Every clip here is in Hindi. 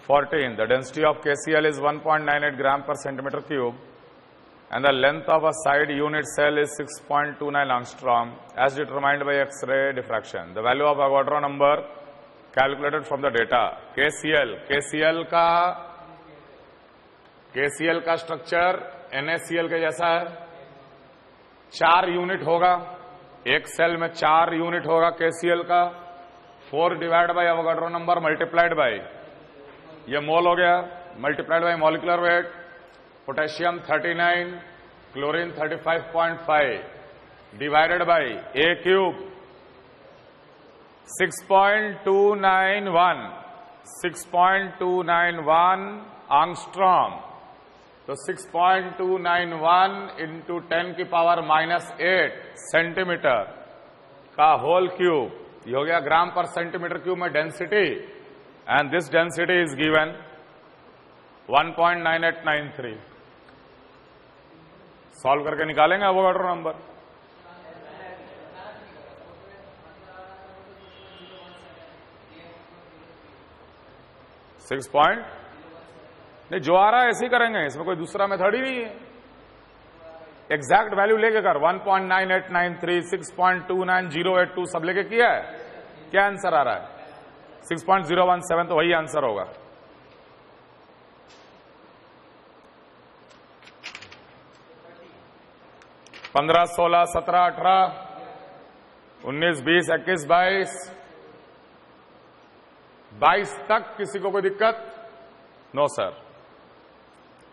14. The density of KCl is 1.98 gram per centimeter cube and the length of a side unit cell is 6.29 angstrom as determined by X-ray diffraction. The value of Avogadro number calculated from the data. KCl का स्ट्रक्चर NaCl के जैसा है, 4 यूनिट होगा, एक सेल में 4 यूनिट होगा KCl का, 4 divide by Avogadro number multiplied by ये मोल हो गया, multiplied by molecular weight, potassium 39, chlorine 35.5 divided by A cube 6.291 आंगस्ट्रॉम। तो 6.291 इंटू 10 की पावर -8 सेंटीमीटर का होल क्यूब, ये हो गया ग्राम पर सेंटीमीटर क्यूब में density, and this density is given 1.9893। Solve करके निकालेंगे एवोगाड्रो नंबर। नहीं, जो आ रहा है ऐसे ही करेंगे, इसमें कोई दूसरा मेथड ही नहीं है। एग्जैक्ट वैल्यू लेके कर 1.9893, 6.29082 सब लेके किया है, क्या आंसर आ रहा है? 6.017, तो वही आंसर होगा। पंद्रह, 16, 17, 18, 19, 20, 21, 22 तक किसी को कोई दिक्कत? No sir.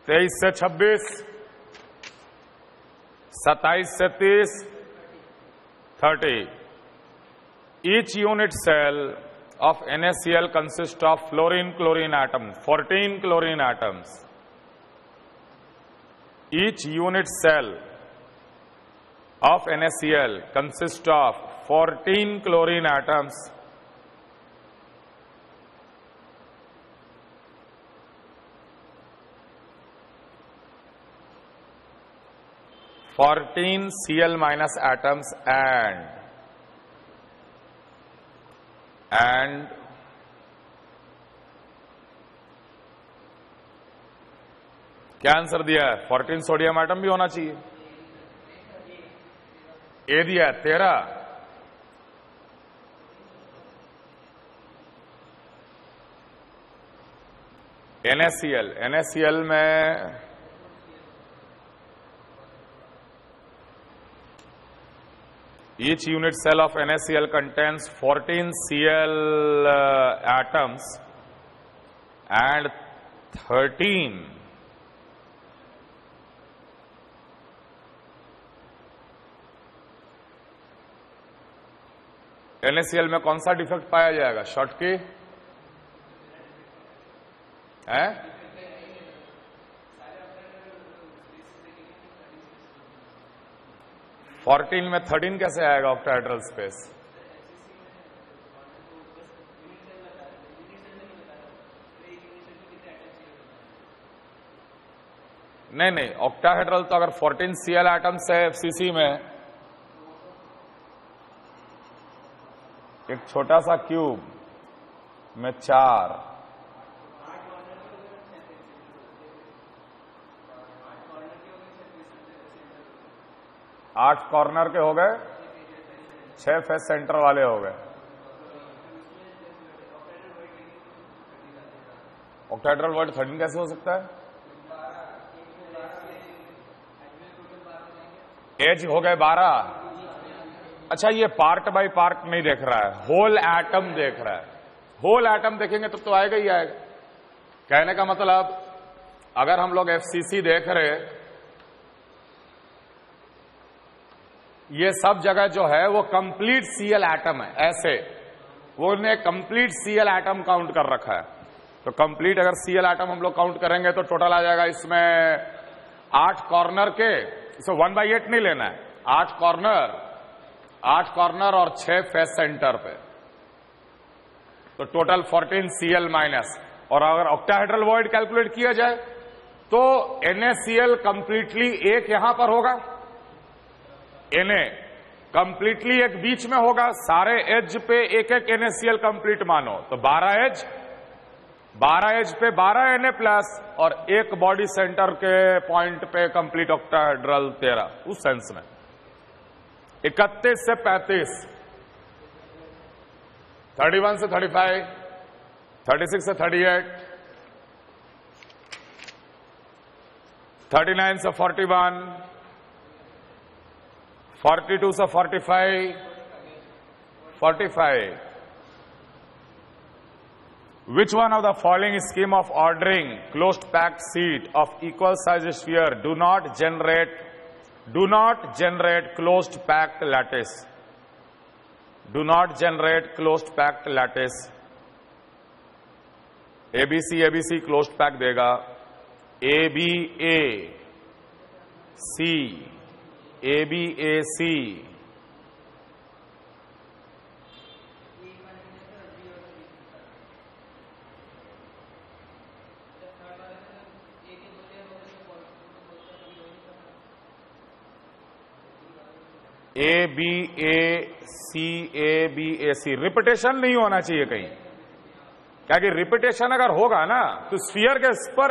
23 से 26, 27 से 30, 30. Each unit cell of NaCl consists of fluorine-chlorine atom, 14 chlorine atoms. Each unit cell of NaCl consists of 14 chlorine atoms. Cl minus atoms and क्या आंसर दिया है? 14 सोडियम एटम भी होना चाहिए। ए दिया है 13, NaCl में each unit cell of NaCl contains 14 Cl atoms and 13 NaCl में कौन सा डिफेक्ट पाया जाएगा? शॉर्ट की है? फोर्टीन में 13 कैसे आएगा ऑक्टाहेड्रल स्पेस? नहीं, ऑक्टाहेड्रल तो अगर 14 Cl एटम्स है FCC में, एक छोटा सा क्यूब में 4, 8 कॉर्नर के हो गए, 6 फेस सेंटर वाले हो गए। ऑक्टाहेड्रल वर्ड 13 कैसे हो सकता है? एज हो गए 12। अच्छा, ये पार्ट बाय पार्ट नहीं देख रहा है, होल एटम देख रहा है। होल एटम देखेंगे तो आएगा ही आएगा। कहने का मतलब, अगर हम लोग FCC देख रहे, ये सब जगह जो है वो कंप्लीट Cl एटम है, ऐसे वो ने कंप्लीट Cl एटम काउंट कर रखा है। तो कंप्लीट अगर Cl एटम हम लोग काउंट करेंगे तो टोटल आ जाएगा इसमें 8 कॉर्नर के, इसे 1/8 नहीं लेना है, 8 कॉर्नर और 6 फेस सेंटर पे, तो टोटल 14 Cl माइनस। और अगर ऑक्टाहेड्रल वॉइड कैलकुलेट किया जाए तो NaCl कंप्लीटली एक यहां पर होगा, Na कंप्लीटली एक बीच में होगा, सारे एज पे एक एक NaCl कंप्लीट मानो, तो 12 एज 12H पे 12Na प्लस और एक बॉडी सेंटर के पॉइंट पे कंप्लीट ऑक्टाहेड्रल 13, उस सेंस में 31 से 35, 31 से 35, 36 से 38, 39 से 41, 42 से 45, 45. Which one of the following scheme of ordering closed packed seat of equal size sphere do not generate closed packed lattice? Do not generate closed packed lattice. ABC closed pack देगा, ABAC. ABAC रिपीटेशन नहीं होना चाहिए कहीं, क्या कि रिपीटेशन अगर होगा ना तो स्फीयर के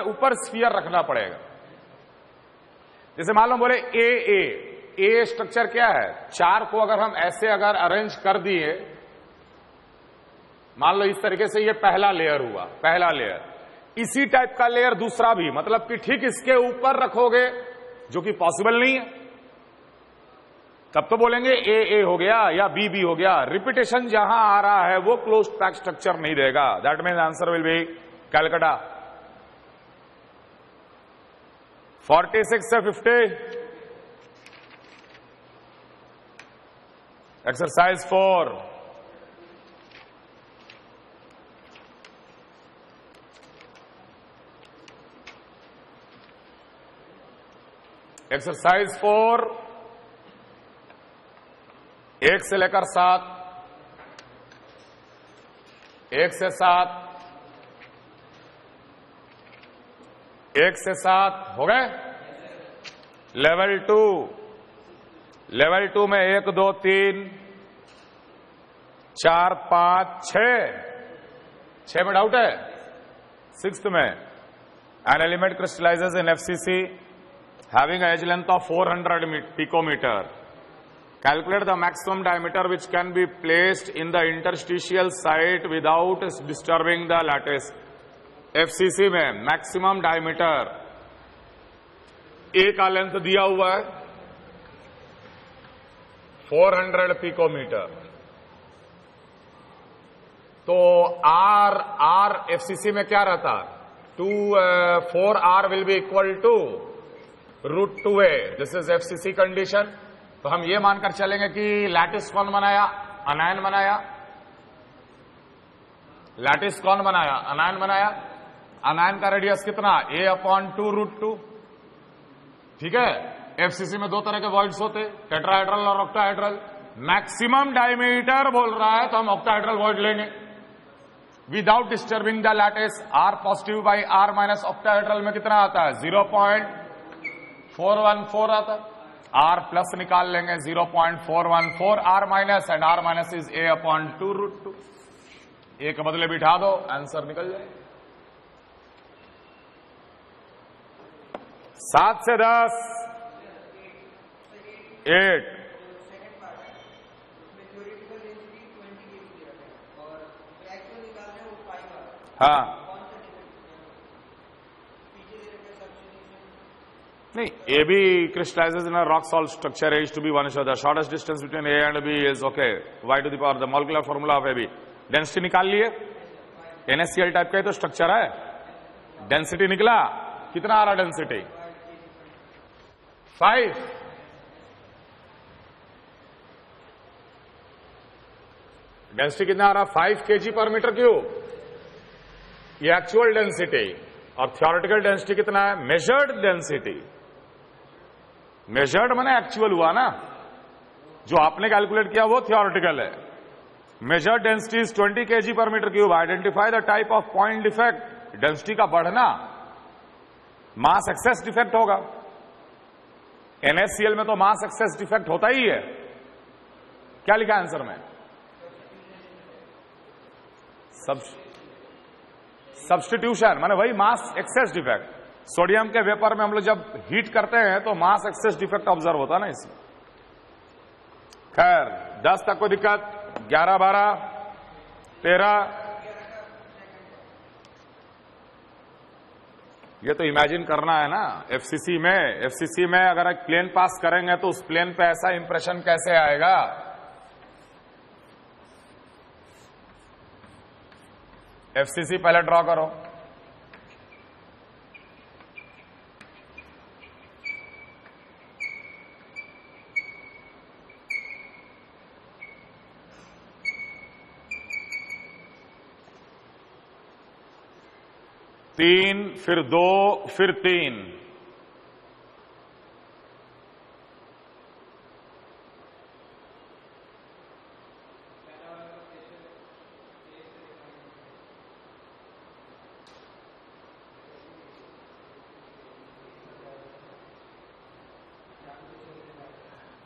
ऊपर स्फीयर रखना पड़ेगा. जैसे मान लो बोले ए स्ट्रक्चर क्या है, 4 को अगर हम ऐसे अगर अरेंज कर दिए, मान लो इस तरीके से, ये पहला लेयर हुआ, पहला लेयर, इसी टाइप का लेयर दूसरा भी, मतलब कि ठीक इसके ऊपर रखोगे, जो कि पॉसिबल नहीं है, तब तो बोलेंगे ए हो गया या बी हो गया. रिपीटेशन जहां आ रहा है वो क्लोज्ड पैक स्ट्रक्चर नहीं देगा. That means answer will be Calcutta. 46 से 50. एक्सरसाइज 4. एक्सरसाइज 4, 1 से लेकर 7, 1 से 7, 1 से 7 हो गए. लेवल 2 में 1 2 3 4 5 6 में डाउट है. 6th में an element crystallizes in FCC having a edge length of 400 picometer. Calculate the maximum diameter which can be placed in the interstitial site without disturbing the lattice. FCC में मैक्सिमम डायमीटर A का लेंथ दिया हुआ है 400 पिकोमीटर. तो R FCC में क्या रहता, 4R will be equal to √2A. This is FCC condition. तो हम ये मानकर चलेंगे कि लैटिस कौन बनाया, अनायन बनाया. लैटिस कौन बनाया, अनायन बनाया. अनायन का रेडियस कितना, A/2√2. ठीक है. एफसीसी में 2 तरह के वॉइड्स होते, टेट्राहेड्रल और ऑक्टाहेड्रल. मैक्सिमम डायमीटर बोल रहा है तो हम ऑक्टाहेड्रल वॉइड लेंगे without disturbing the lattice. R positive by R minus octahedral में कितना आता है, 0.414 आता है. R प्लस निकाल लेंगे, 0.414 R minus, and R minus is A/2√2. A के बदले बिठा दो, आंसर निकल जाए. 7 से 10, 8. हाँ नहीं, A B crystallizes in a rock salt structure H to be one each other. Shortest distance between A and B is okay. Y to the power the molecular formula of AB. Density निकाल लिए, NaCl टाइप का ही तो स्ट्रक्चर है. डेंसिटी निकला, कितना आ रहा डेंसिटी, 5. डेंसिटी कितना आ रहा, 5 kg/m³. ये एक्चुअल डेंसिटी. और थ्योरेटिकल डेंसिटी कितना है, मेजर्ड डेंसिटी. मेजर्ड माने एक्चुअल हुआ ना, जो आपने कैलकुलेट किया वो थ्योरेटिकल है. Measured density is 20 kg/m³. Identify the type of point defect. Density का बढ़ना मास एक्सेस डिफेक्ट होगा. NaCl में तो मास एक्सेस डिफेक्ट होता ही है. क्या लिखा आंसर में, सब्स्टिट्यूशन माने वही मास एक्सेस डिफेक्ट। सोडियम के वेपर में हम लोग जब हीट करते हैं तो मास एक्सेस डिफेक्ट ऑब्जर्व होता है ना इसमें। खैर 10 तक कोई दिक्कत, 11, 12, 13, ये तो इमेजिन करना है ना। एफसीसी में अगर एक प्लेन पास करेंगे तो उस प्लेन पे ऐसा इंप्रेशन कैसे आएगा। एफसीसी पहले ड्रॉ करो। तीन, फिर 2, फिर 3।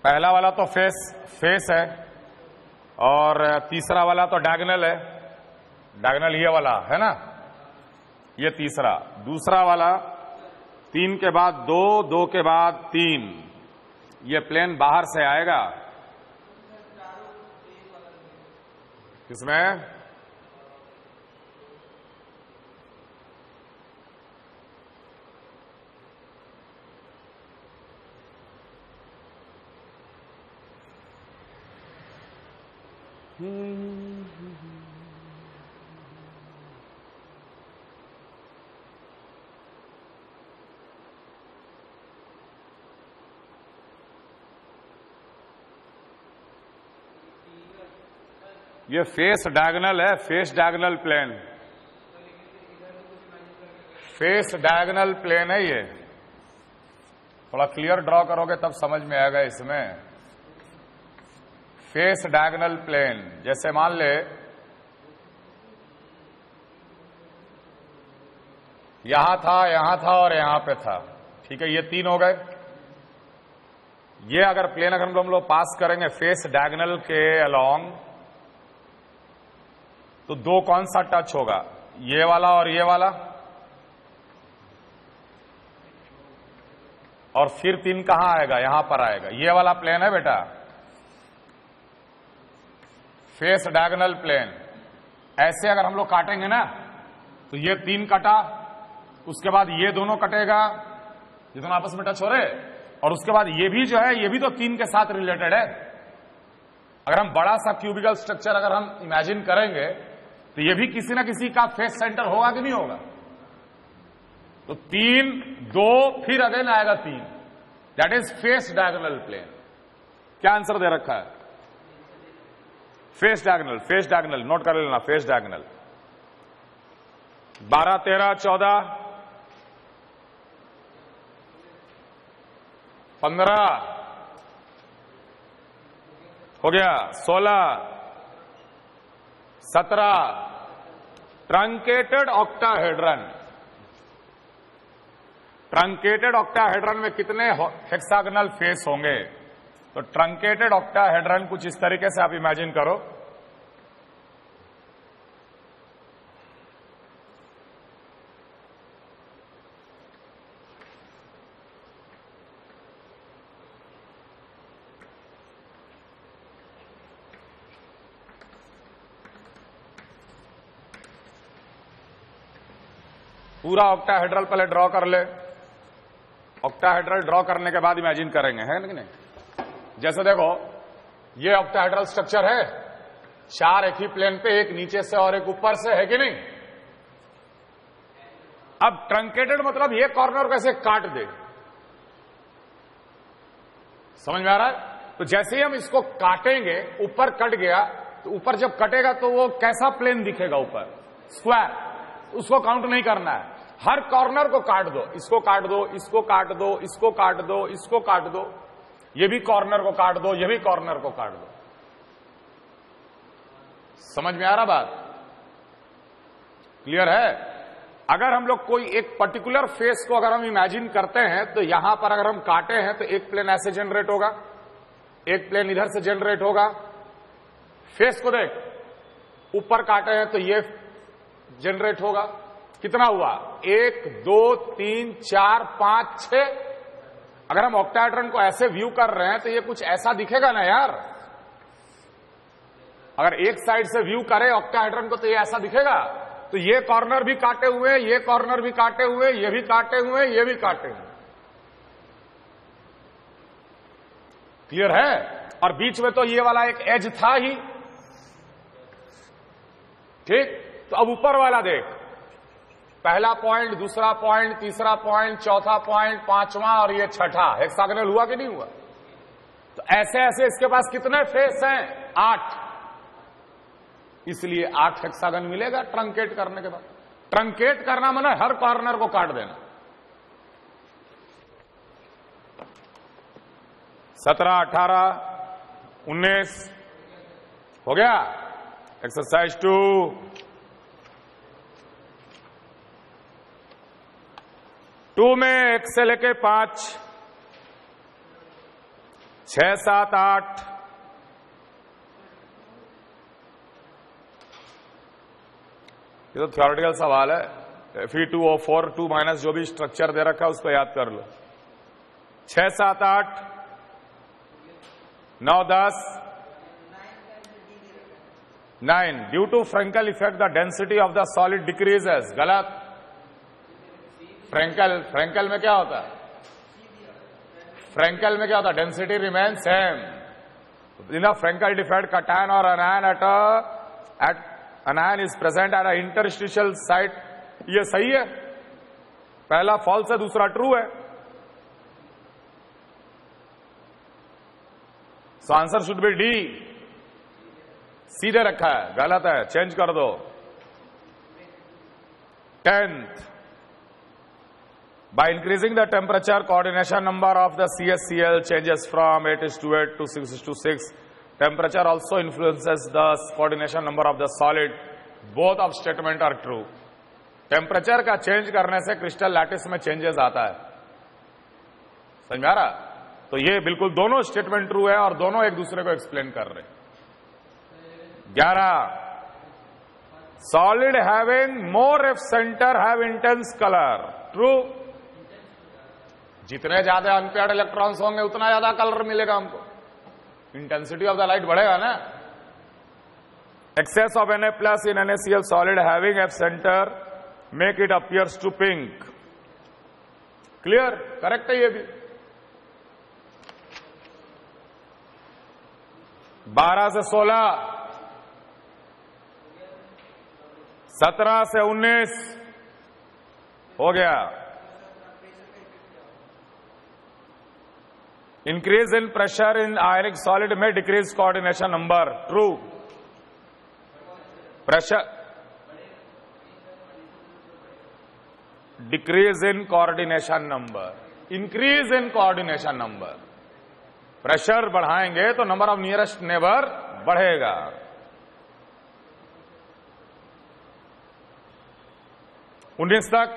पहला वाला तो फेस है और तीसरा वाला तो डायगोनल है। डायगोनल ये वाला है ना, ये तीसरा। दूसरा वाला 3 के बाद 2, 2 के बाद 3, ये प्लेन बाहर से आएगा। किसमें? ये फेस डायगोनल है, face diagonal plane. Face diagonal plane है ये। थोड़ा क्लियर ड्रॉ करोगे तब समझ में आएगा इसमें। फेस डायगोनल प्लेन, जैसे मान ले यहां था और यहां पे था, ठीक है, ये 3 हो गए। ये अगर प्लेन अगर हम लोग पास करेंगे फेस डायगोनल के अलोंग, तो 2 कौन सा टच होगा? ये वाला और ये वाला। और फिर 3 कहां आएगा? यहां पर आएगा। ये वाला प्लेन है बेटा, फेस डायगोनल प्लेन। ऐसे अगर हम लोग काटेंगे ना तो ये 3 कटा, उसके बाद ये दोनों कटेगा, ये दोनों आपस में टच हो रहे, और उसके बाद ये भी जो है ये भी तो 3 के साथ रिलेटेड है। अगर हम बड़ा सा क्यूबिकल स्ट्रक्चर अगर हम इमेजिन करेंगे तो ये भी किसी ना किसी का फेस सेंटर होगा कि नहीं होगा? तो 3, 2, फिर अगेन आएगा 3, that is face diagonal plane. क्या आंसर दे रखा है? Face diagonal, face diagonal note कर लेना, फेस डायगोनल। 12, 13, 14, 15 हो गया, 16, 17। Truncated octahedron. ट्रंकेटेड ऑक्टाहेड्रन में कितने हेक्सागोनल फेस होंगे? तो ट्रंकेटेड ऑक्टाहेड्रन कुछ इस तरीके से आप इमेजिन करो। पूरा ऑक्टाहेड्रल पहले ड्रॉ कर ले। ऑक्टाहेड्रल ड्रॉ करने के बाद इमेजिन करेंगे, है कि नहीं? जैसे देखो ये ऑक्टाहेड्रल स्ट्रक्चर है, 4 एक ही प्लेन पे, एक नीचे से और एक ऊपर से, है कि नहीं? अब ट्रंकेटेड मतलब ये कॉर्नर कैसे काट दे, समझ में आ रहा है? तो जैसे ही हम इसको काटेंगे, ऊपर कट गया, तो ऊपर जब कटेगा तो वो कैसा प्लेन दिखेगा? ऊपर स्क्वायर। उसको काउंट नहीं करना है, हर कॉर्नर को काट दो, इसको काट दो, इसको काट दो, इसको काट दो, इसको काट दो, ये भी कॉर्नर को काट दो, ये भी कॉर्नर को काट दो। समझ में आ रहा बात? क्लियर है? अगर हम लोग कोई एक पर्टिकुलर फेस को अगर हम इमेजिन करते हैं तो यहां पर अगर हम काटे हैं तो एक प्लेन ऐसे जनरेट होगा, एक प्लेन इधर से जनरेट होगा। फेस को देख, ऊपर काटे हैं तो ये जनरेट होगा, कितना हुआ? 1 2 3 4 5 6। अगर हम ऑक्टाहेड्रन को ऐसे व्यू कर रहे हैं तो ये कुछ ऐसा दिखेगा ना यार। अगर एक साइड से व्यू करे ऑक्टाहेड्रन को तो ये ऐसा दिखेगा। तो ये कॉर्नर भी काटे हुए, ये कॉर्नर भी काटे हुए, ये भी काटे हुए, ये भी काटे हुए। क्लियर है? और बीच में तो ये वाला एक एज था ही। ठीक, तो अब ऊपर वाला देख, पहला पॉइंट, दूसरा पॉइंट, तीसरा पॉइंट, चौथा पॉइंट, पांचवा और ये छठा। हेक्सागोनल हुआ कि नहीं हुआ? तो ऐसे ऐसे इसके पास कितने फेस हैं? 8। इसलिए 8 हेक्सागन मिलेगा ट्रंकेट करने के बाद। ट्रंकेट करना माने हर कॉर्नर को काट देना। 17 18 19 हो गया। एक्सरसाइज 2। 2 में 1 से लेके 5 6 7 8 ये तो थ्योरेटिकल सवाल है। Fe2O4 2 माइनस जो भी स्ट्रक्चर दे रखा है उसको याद कर लो। 6 7 8 9 10 9। Due to Frenkel effect the density of the solid decreases. गलत। फ्रेंकल में क्या होता है? फ्रेंकल में क्या होता है? Density remain same. In Frenkel defect cation और anion at anion is present at a interstitial site. ये सही है, पहला फॉल्स है, दूसरा ट्रू है। So answer should be D. सीधे रखा है, गलत है, चेंज कर दो। 10th, by increasing the temperature, coordination number of the CSCl changes from 8:8 to 6:6. Temperature also influences the coordination number of the solid. Both of statement are true. Temperature का चेंज करने से क्रिस्टल लैटिस में चेंजेस आता है। समझ में आ रहा? तो ये बिल्कुल दोनों स्टेटमेंट ट्रू है और दोनों एक दूसरे को एक्सप्लेन कर रहे हैं। 11, solid having more F centre have intense colour. True. जितने ज्यादा अनपेयर्ड इलेक्ट्रॉन्स होंगे उतना ज्यादा कलर मिलेगा हमको, इंटेंसिटी ऑफ द लाइट बढ़ेगा ना। Excess of Na+ in NaCl solid having F center make it appears to pink. Clear? Correct है ये भी। 12 से 16, 17 से 19 हो गया। Increase in pressure in ionic solid में decrease coordination number. True. Pressure decrease in coordination number, increase in coordination number. Pressure बढ़ाएंगे तो नंबर ऑफ नियरेस्ट नेबर बढ़ेगा। उन्नीस तक